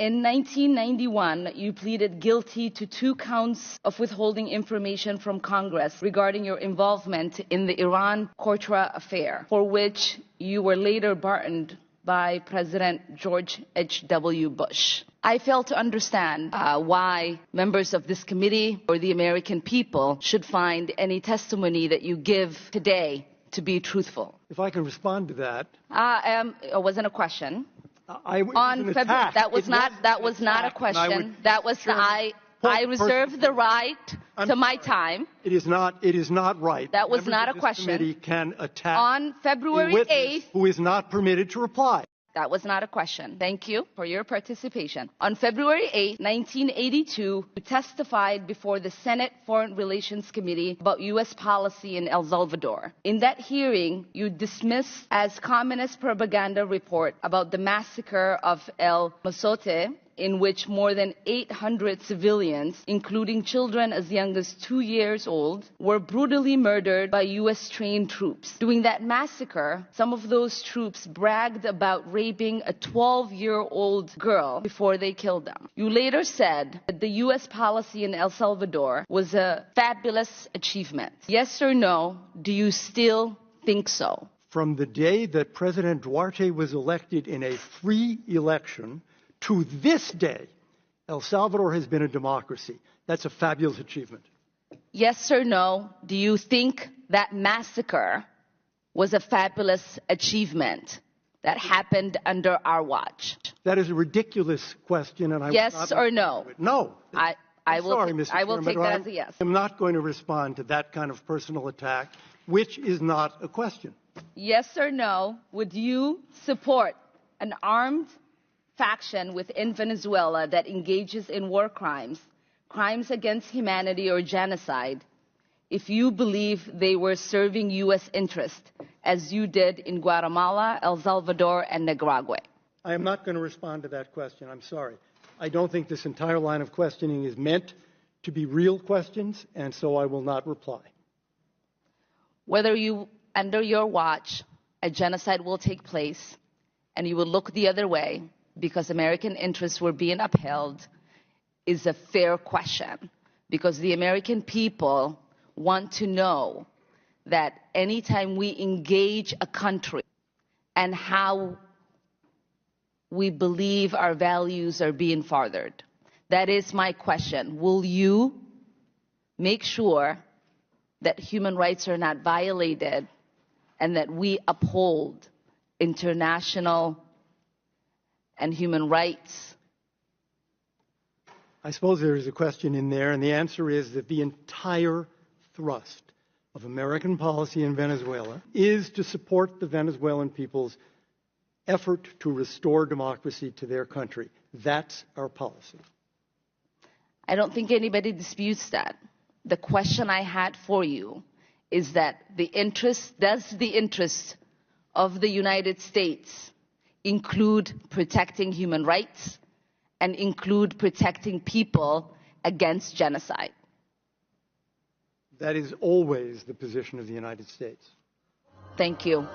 In 1991, you pleaded guilty to 2 counts of withholding information from Congress regarding your involvement in the Iran-Contra affair, for which you were later pardoned by President George H.W. Bush. I fail to understand why members of this committee or the American people should find any testimony that you give today to be truthful. If I can respond to that. It wasn't a question. On February, that was not a question. I reserve the right to my time. It is not right. That was not a question. This committee can attack on February a witness 8th, who is not permitted to reply. That was not a question. Thank you for your participation. On February 8, 1982, you testified before the Senate Foreign Relations Committee about U.S. policy in El Salvador. In that hearing, you dismissed as communist propaganda report about the massacre of El Mozote, in which more than 800 civilians, including children as young as 2 years old, were brutally murdered by U.S.-trained troops. During that massacre, some of those troops bragged about raping a 12-year-old girl before they killed them. You later said that the U.S. policy in El Salvador was a fabulous achievement. Yes or no, do you still think so? From the day that President Duarte was elected in a free election to this day, El Salvador has been a democracy. That's a fabulous achievement. Yes or no, do you think that massacre was a fabulous achievement that happened under our watch? That is a ridiculous question, and I yes or no? No. I will take that as a yes. I'm not going to respond to that kind of personal attack, which is not a question. Yes or no, would you support an armed faction within Venezuela that engages in war crimes, crimes against humanity or genocide, if you believe they were serving U.S. interest, as you did in Guatemala, El Salvador, and Nicaragua? I am not going to respond to that question. I'm sorry. I don't think this entire line of questioning is meant to be real questions, and so I will not reply. Whether under your watch, a genocide will take place, and you will look the other way, because American interests were being upheld, is a fair question. Because the American people want to know that anytime we engage a country and how we believe our values are being furthered. That is my question. Will you make sure that human rights are not violated and that we uphold international and human rights? I suppose there is a question in there, and the answer is that the entire thrust of American policy in Venezuela is to support the Venezuelan people's effort to restore democracy to their country. That's our policy. I don't think anybody disputes that. The question I had for you is that does the interest of the United States include protecting human rights and include protecting people against genocide? That is always the position of the United States. Thank you.